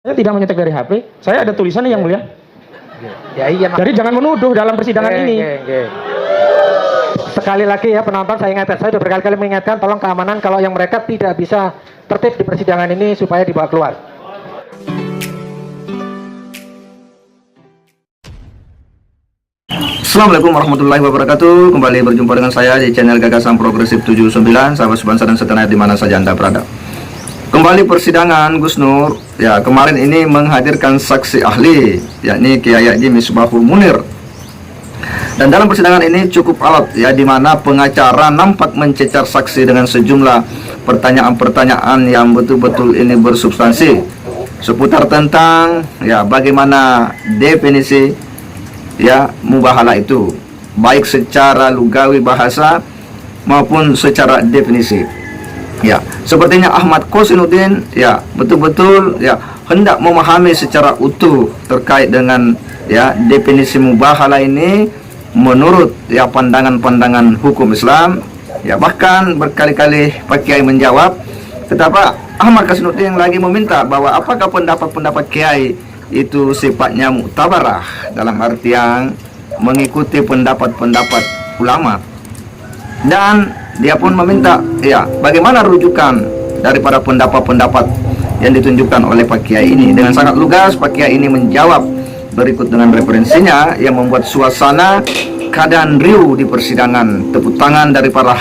Saya tidak menyetek dari HP. Saya ada tulisannya yang mulia. Ya iya. Jadi jangan menuduh dalam persidangan ini. Sekali lagi ya penonton, saya ingatkan, saya sudah berkali-kali mengingatkan, tolong keamanan kalau yang mereka tidak bisa tertib di persidangan ini supaya dibawa keluar. Assalamualaikum warahmatullahi wabarakatuh. Kembali berjumpa dengan saya di channel Gagasan Progresif 79, sahabat sebangsa dan setanah di mana saja Anda berada. Kembali persidangan Gus Nur. Ya, kemarin ini menghadirkan saksi ahli, yakni Kiai Haji Misbahul Munir. Dan dalam persidangan ini cukup alot ya, di mana pengacara nampak mencecar saksi dengan sejumlah pertanyaan-pertanyaan yang betul-betul ini bersubstansi seputar tentang ya bagaimana definisi ya mubahalah itu, baik secara lugawi bahasa maupun secara definisi. Ya, sepertinya Ahmad Kosinuddin ya betul-betul ya hendak memahami secara utuh terkait dengan ya definisi mubahalah ini menurut ya pandangan-pandangan hukum Islam. Ya, bahkan berkali-kali Pak Kiai menjawab, tetapi Ahmad Kosinuddin lagi meminta bahwa apakah pendapat-pendapat Kiai itu sifatnya muktabarah, dalam artian mengikuti pendapat-pendapat ulama. Dan dia pun meminta ya bagaimana rujukan daripada pendapat-pendapat yang ditunjukkan oleh Pak Kiai ini. Dengan sangat lugas Pak Kiai ini menjawab berikut dengan referensinya yang membuat suasana keadaan riuh di persidangan. Tepuk tangan dari para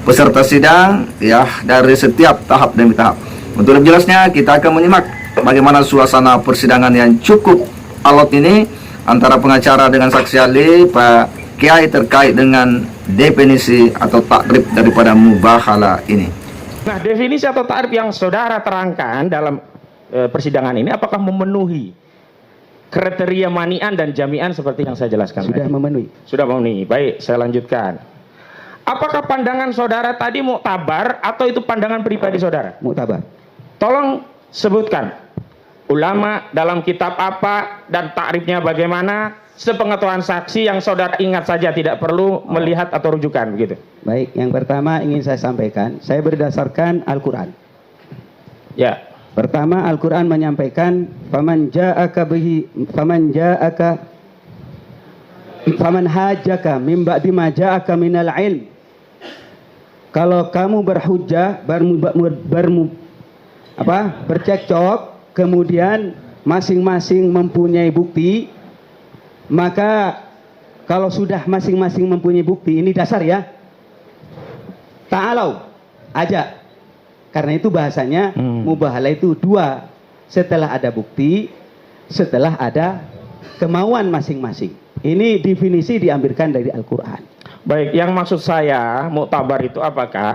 peserta sidang ya dari setiap tahap demi tahap. Untuk lebih jelasnya kita akan menyimak bagaimana suasana persidangan yang cukup alot ini antara pengacara dengan saksi ahli Pak Kiai terkait dengan definisi atau takrif daripada mubahalah ini. Nah, definisi atau takrif yang saudara terangkan dalam persidangan ini apakah memenuhi kriteria mani'an dan jami'an seperti yang saya jelaskan? Sudah memenuhi. Sudah memenuhi. Baik, saya lanjutkan. Apakah pandangan saudara tadi muktabar atau itu pandangan pribadi saudara? Muktabar. Tolong sebutkan ulama dalam kitab apa dan takrifnya bagaimana, sepengetahuan saksi yang saudara ingat saja, tidak perlu melihat atau rujukan, begitu. Baik, yang pertama ingin saya sampaikan, saya berdasarkan Al-Quran. Ya. Pertama, Al-Quran menyampaikan, faman hajaka min ba'di ma ja'aka minal ilm. Kalau kamu berhujjah, bercekcok, kemudian masing-masing mempunyai bukti, maka kalau sudah masing-masing mempunyai bukti, ini dasar ya, ta'alau, ajak. Karena itu bahasanya mubahalah itu dua, setelah ada bukti, setelah ada kemauan masing-masing. Ini definisi diambilkan dari Al-Quran. Baik, yang maksud saya muktabar itu apakah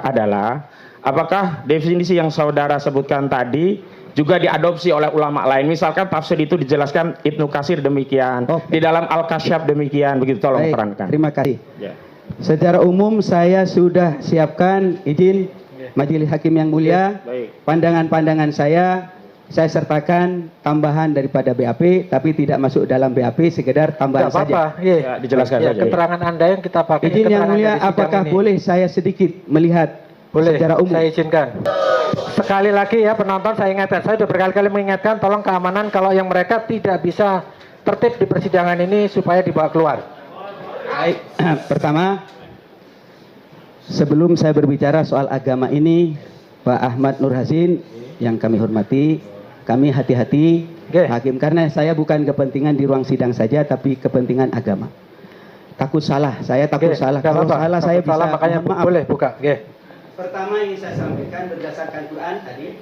definisi yang saudara sebutkan tadi juga diadopsi oleh ulama lain? Misalkan tafsir itu dijelaskan Ibnu Katsir demikian, di dalam Al-Kasyaf demikian, begitu, tolong terangkan. Terima kasih. Ya. Secara umum saya sudah siapkan izin Majelis Hakim yang mulia, pandangan-pandangan saya sertakan tambahan daripada BAP, tapi tidak masuk dalam BAP, sekedar tambahan saja. Ya, dijelaskan saja. Keterangan Anda yang kita pakai. Izin yang mulia, apakah boleh saya sedikit melihat? Boleh, secara umum. Saya izinkan. Sekali lagi ya penonton, saya ingatkan, saya sudah berkali-kali mengingatkan, tolong keamanan kalau yang mereka tidak bisa tertib di persidangan ini supaya dibawa keluar. Baik, pertama, sebelum saya berbicara soal agama ini, Pak Ahmad Nur Hasin yang kami hormati, kami hati-hati hakim, karena saya bukan kepentingan di ruang sidang saja, tapi kepentingan agama. Takut salah, saya takut salah. Kalau salah saya bisa, makanya maaf. Boleh buka. Pertama yang saya sampaikan berdasarkan Quran tadi.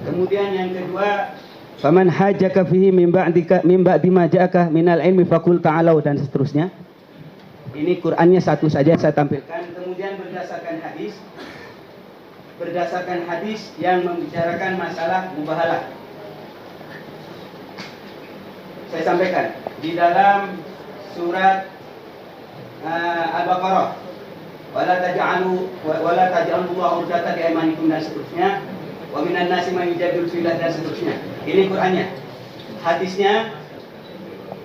Kemudian yang kedua, faman hajaka fihi min ba'di ma ja'aka minal ilmi faqul ta'alau, dan seterusnya. Ini Qurannya satu saja saya tampilkan. Kemudian berdasarkan hadis yang membicarakan masalah mubahalah. Saya sampaikan di dalam surat Al-Baqarah, wala taj'alu Allaha urjatan li aymanikum, dan seterusnya, wa minan nasi man yujadilu fillah, dan seterusnya. Ini Qur'annya. Hadisnya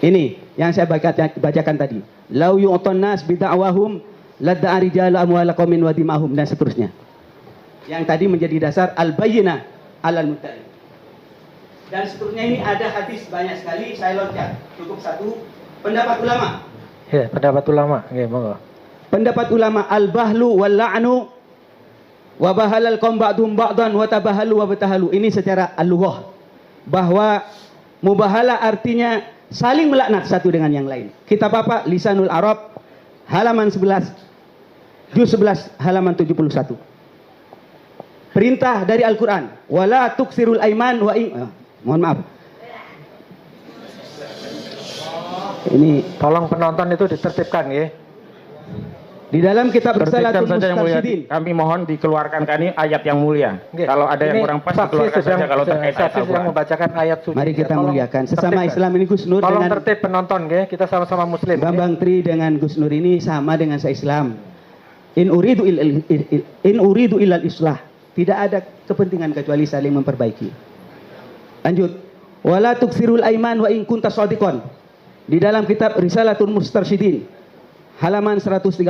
ini yang saya bacakan tadi, lau yu'ton nas bida'wahum ladda'a rijalu amwala qaumin wa dimahum, dan seterusnya. Yang tadi menjadi dasar al-bayyinah alal mudda'i. dan seterusnya. Ini ada hadis banyak sekali, saya loncat. Cukup satu. Pendapat ulama. Ya, pendapat ulama. Oke, monggo. Pendapat ulama, al-bahlu wal la'nu wa bahalal qaum ba'dhum ba'dan wa tabahalu wa batahalu. Ini secara al-lughah, bahwa mubahalah artinya saling melaknat satu dengan yang lain. Kitab apa? Lisanul Arab, halaman 11, juz 11, halaman 71. Perintah dari Al-Quran, wala tuksirul aiman wa mohon maaf. Ini Tolong penonton itu ditertibkan ya. di dalam kitab Tertibkan Risalatul saja yang mulia. Mustarsyidin. Kami mohon dikeluarkan kami ayat yang mulia. Oke. Kalau ada yang Ini kurang pas saksi dikeluarkan sedang- saja kalau terkait ayat saksi sedang Al-Quran. membacakan ayat suci. Mari kita Tolong muliakan sesama tertibkan. Islam ini. Gus Nur Tolong dengan tertib penonton ya, kita sama-sama muslim. ya. Bambang Tri dengan Gus Nur ini sama dengan saya Islam. In uridu ilal islah. Tidak ada kepentingan kecuali saling memperbaiki. Lanjut. Wala tuksirul aiman wa in kunta shadiqan. Di dalam kitab Risalatul Mustarsyidin, halaman 136.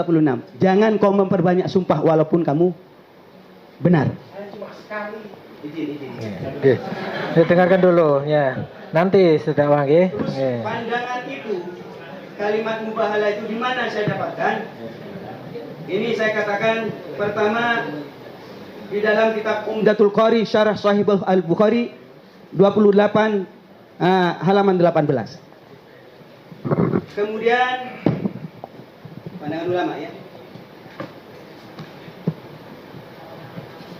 Jangan kau memperbanyak sumpah walaupun kamu benar. Oke. Dengarkan dulu ya. Nanti sudah Bang ya. Terus Oke. pandangan itu, kalimat mubahalah itu di mana saya dapatkan? Ini saya katakan pertama di dalam kitab Umdatul Qari Syarah Sahih Al-Bukhari 28 halaman 18. Kemudian pandangan ulama ya.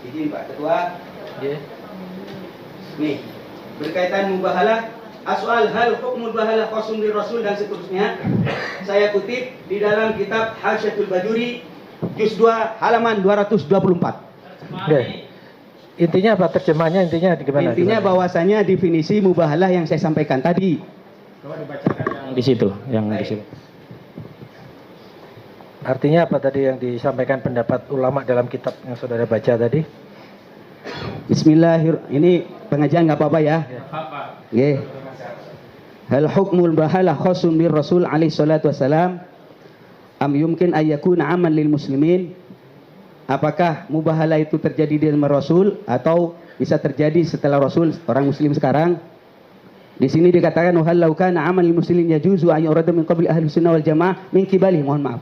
Izin Pak Ketua. Ya. Nih, berkaitan mubahalah, as'al hal hukmul bahalah khasun li rasul dan seterusnya. Saya kutip di dalam kitab Hasyatul Bajuri juz 2 halaman 224. Oke. Intinya apa? Terjemahnya intinya gimana? Intinya bahwasanya definisi mubahalah yang saya sampaikan tadi. Coba dibacakan yang di situ, yang di situ. Artinya apa tadi yang disampaikan pendapat ulama dalam kitab yang saudara baca tadi? Bismillahirrahmanirrahim. Ini pengajian nggak apa-apa ya? Nggih. Hal hukmul bahalah khasun bir Rasul alaihi salatu wasalam am yumkin ayyakuna aman lil muslimin? Apakah mubahalah itu terjadi di zaman Rasul atau bisa terjadi setelah Rasul, orang muslim sekarang? Di sini dikatakan hal law kana aman lil muslimin yajuzu an yurada min qabli ahli sunnah wal jamaah min qibali, mohon maaf.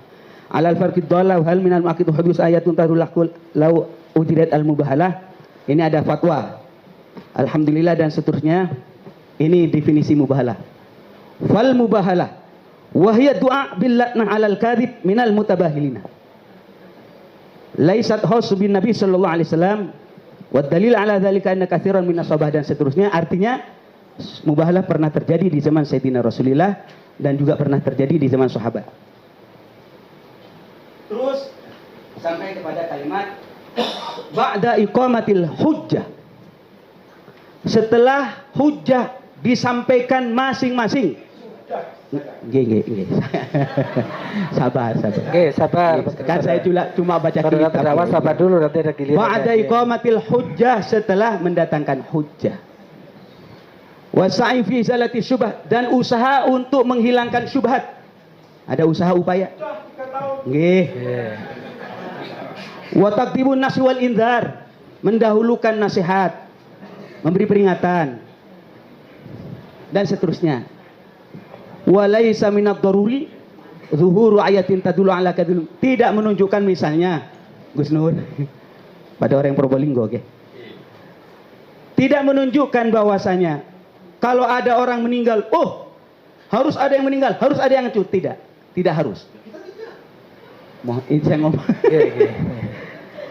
Alal farqid dhalla hal minal mu'aqid hudus ayatun tarulakul law ujirat al mubahalah. Ini ada fatwa. Alhamdulillah dan seterusnya. Ini definisi mubahalah. Fal mubahalah wa hiya du'a bil latnah 'alal kadhib minal mutabahilina. Laisat khas bin Nabi sallallahu alaihi wasallam wa dalil 'ala dzalika anna katsiran minas sahabah dan seterusnya. Artinya mubahalah pernah terjadi di zaman Sayyidina Rasulullah dan juga pernah terjadi di zaman sahabat. Terus sampai kepada kalimat ba'da iqamatil hujjah. Setelah hujjah disampaikan masing-masing. Nggih. Sabar. Oke, sabar. Kan saya cuma baca Saudara kitab. terdakwa sabar dulu nanti ada giliran. Ba'da iqamatil hujjah, setelah mendatangkan hujjah. Wa sa'i fi zalati syubhat, dan usaha untuk menghilangkan syubhat. Ada usaha upaya. Nggih. Oke. Wa taqdibun nasih wal indzar, mendahulukan nasihat, memberi peringatan dan seterusnya. Wa laisa minad daruri zuhuru ayatin tadullu ala kadhib, tidak menunjukkan misalnya Gus Nur pada orang Probolinggo, oke. Tidak menunjukkan bahwasanya kalau ada orang meninggal, oh harus ada yang meninggal, harus ada yang hancur. Tidak harus. Ini saya ngomong.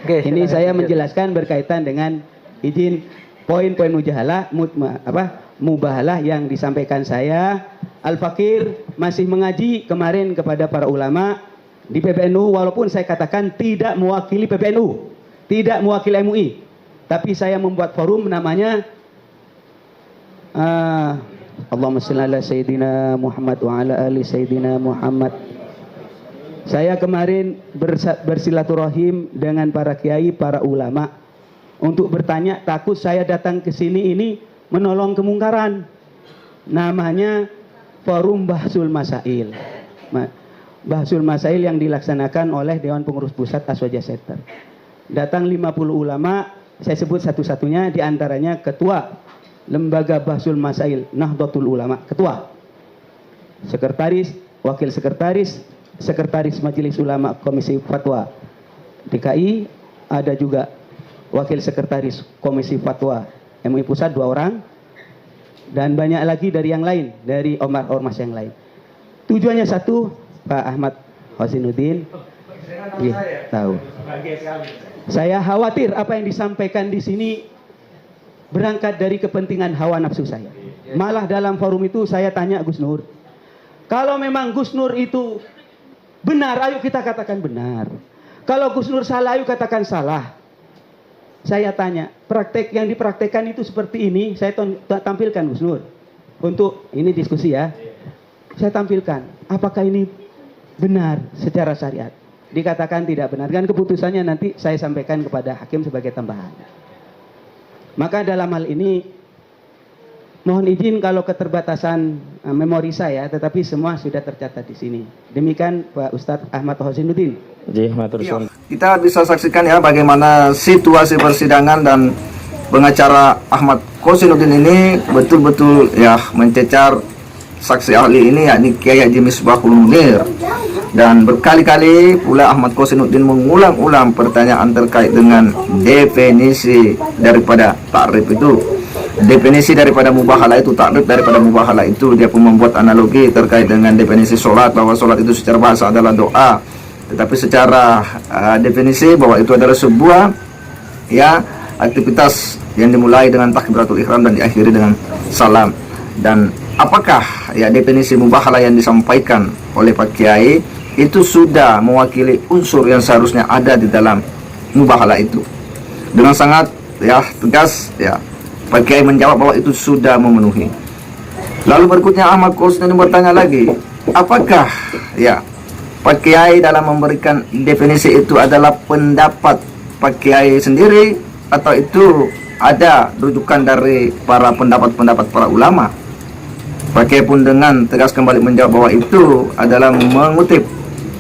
Oke, Ini silakan. saya menjelaskan berkaitan dengan izin poin-poin mubahalah yang disampaikan saya. Al-Fakir masih mengaji kemarin kepada para ulama di PBNU, walaupun saya katakan tidak mewakili PBNU, tidak mewakili MUI, tapi saya membuat forum namanya Allahumma shalli ala Sayyidina Muhammad wa ala ali Sayyidina Muhammad. Saya kemarin bersilaturahim dengan para kiai, para ulama untuk bertanya, takut saya datang ke sini ini menolong kemungkaran. Namanya Forum Bahsul Masail. Bahsul Masail yang dilaksanakan oleh Dewan Pengurus Pusat Aswaja Center. Datang 50 ulama, saya sebut satu-satunya, diantaranya Ketua Lembaga Bahsul Masail Nahdlatul Ulama, ketua. Sekretaris, wakil sekretaris, sekretaris Majelis Ulama Komisi Fatwa DKI, ada juga wakil sekretaris Komisi Fatwa MUI Pusat 2 orang, dan banyak lagi dari yang lain, dari ormas yang lain. Tujuannya satu, Pak Ahmad Hosinuddin. Iya, tahu. Saya khawatir apa yang disampaikan di sini berangkat dari kepentingan hawa nafsu saya. Malah dalam forum itu saya tanya Gus Nur, kalau memang Gus Nur itu benar, ayo kita katakan benar. Kalau Gus Nur salah, ayo katakan salah. Saya tanya, praktek yang dipraktekkan itu seperti ini, saya tampilkan Gus Nur. Untuk ini diskusi ya. Saya tampilkan, apakah ini benar secara syariat? Dikatakan tidak benar, kan keputusannya nanti saya sampaikan kepada hakim sebagai tambahan. Maka dalam hal ini mohon izin kalau keterbatasan memori saya, tetapi semua sudah tercatat di sini. Demikian Pak Ustadz Ahmad Hosinuddin. Ya, kita bisa saksikan ya bagaimana situasi persidangan, dan pengacara Ahmad Hosinuddin ini betul-betul ya mencecar saksi ahli ini, yakni Kiai Haji Misbahul Munir. Dan berkali-kali pula Ahmad Hosinuddin mengulang-ulang pertanyaan terkait dengan definisi daripada takrif itu. Definisi daripada mubahalah itu, takrif daripada mubahalah itu, dia pun membuat analogi terkait dengan definisi sholat, bahwa sholat itu secara bahasa adalah doa, tetapi secara definisi bahwa itu adalah sebuah ya aktivitas yang dimulai dengan takbiratul ihram dan diakhiri dengan salam. Dan apakah ya definisi mubahalah yang disampaikan oleh Pak Kiai itu sudah mewakili unsur yang seharusnya ada di dalam mubahalah itu? Dengan sangat ya tegas ya Pak Kiai menjawab bahwa itu sudah memenuhi. Lalu berikutnya Ahmad Hosinuddin bertanya lagi, apakah ya Pak Kiai dalam memberikan definisi itu adalah pendapat Pak Kiai sendiri, atau itu ada rujukan dari para pendapat-pendapat para ulama? Pak Kiai pun dengan tegas kembali menjawab bahwa itu adalah mengutip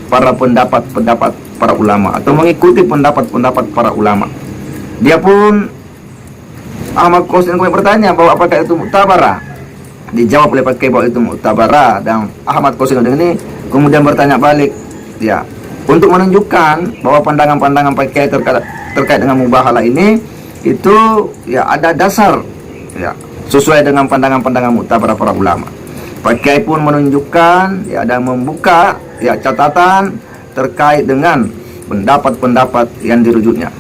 para pendapat-pendapat para ulama, atau mengikuti pendapat-pendapat para ulama. Dia pun Ahmad Hosinuddin bertanya bahwa apakah itu muktabarah. Dijawab oleh Pak Kiai bahwa itu muktabarah, dan Ahmad Hosinuddin ini kemudian bertanya balik ya, untuk menunjukkan bahwa pandangan-pandangan Pak Kiai terkait dengan mubahalah ini itu ya ada dasar ya sesuai dengan pandangan-pandangan muktabarah para ulama. Pak Kiai pun menunjukkan ya dan membuka ya catatan terkait dengan pendapat-pendapat yang dirujuknya,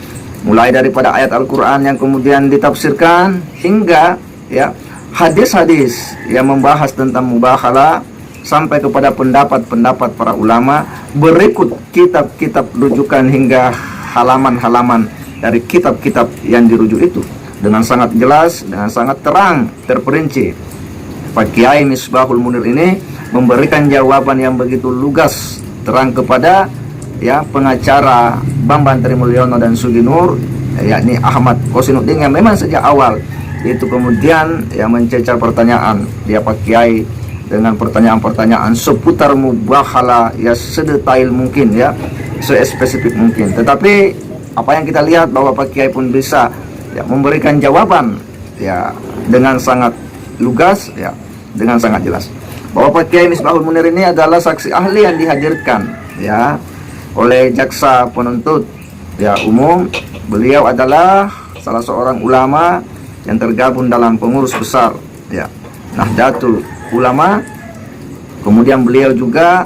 mulai daripada ayat Al-Quran yang kemudian ditafsirkan hingga ya hadis-hadis yang membahas tentang mubahalah, sampai kepada pendapat-pendapat para ulama, berikut kitab-kitab rujukan hingga halaman-halaman dari kitab-kitab yang dirujuk itu dengan sangat jelas, dengan sangat terang, terperinci. Pak Kiai Misbahul Munir ini memberikan jawaban yang begitu lugas, terang kepada ya pengacara Bambang Trimulyono dan Suginur, yakni Ahmad Hosinuddin, yang memang sejak awal itu kemudian yang mencecar pertanyaan dia Pak Kiai dengan pertanyaan-pertanyaan seputar mubahalah ya sedetail mungkin ya, spesifik mungkin. Tetapi apa yang kita lihat bahwa Pak Kiai pun bisa ya memberikan jawaban ya dengan sangat lugas ya, dengan sangat jelas. Bahwa Pak Kiai Misbahul Munir ini adalah saksi ahli yang dihadirkan ya oleh jaksa penuntut ya umum. Beliau adalah salah seorang ulama yang tergabung dalam pengurus besar ya Nahdlatul Ulama. Kemudian beliau juga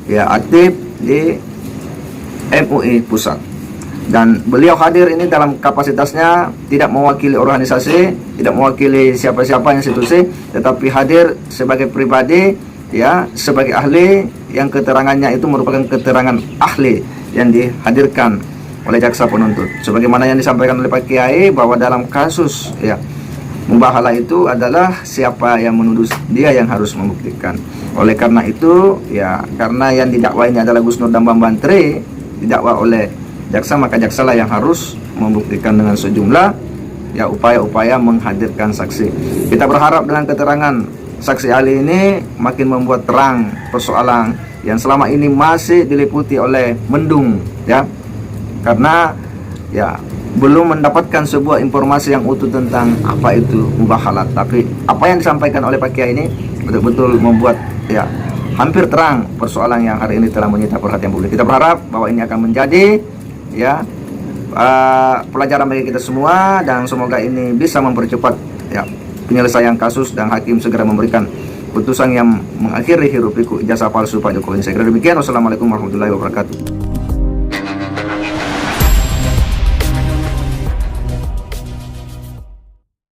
ya aktif di MUI Pusat, dan beliau hadir ini dalam kapasitasnya tidak mewakili organisasi, tidak mewakili siapa-siapa institusi, tetapi hadir sebagai pribadi ya, sebagai ahli yang keterangannya itu merupakan keterangan ahli yang dihadirkan oleh jaksa penuntut, sebagaimana yang disampaikan oleh Pak Kiai bahwa dalam kasus ya mubahalah itu adalah siapa yang menuduh dia yang harus membuktikan. Oleh karena itu ya, karena yang didakwa ini adalah Gus Nur dan Bambang Tri, didakwa oleh jaksa, maka jaksalah yang harus membuktikan dengan sejumlah ya upaya-upaya menghadirkan saksi. Kita berharap dengan keterangan saksi ahli ini makin membuat terang persoalan yang selama ini masih diliputi oleh mendung ya, karena ya belum mendapatkan sebuah informasi yang utuh tentang apa itu mubahalat. Tapi apa yang disampaikan oleh Pak Kiai ini betul-betul membuat ya hampir terang persoalan yang hari ini telah menyita perhatian publik. Kita berharap bahwa ini akan menjadi ya pelajaran bagi kita semua, dan semoga ini bisa mempercepat ya penyelesaian kasus dan hakim segera memberikan putusan yang mengakhiri hiruk pikuk ijazah palsu Pak Jokowi. Saya kira demikian. Wassalamualaikum warahmatullahi wabarakatuh.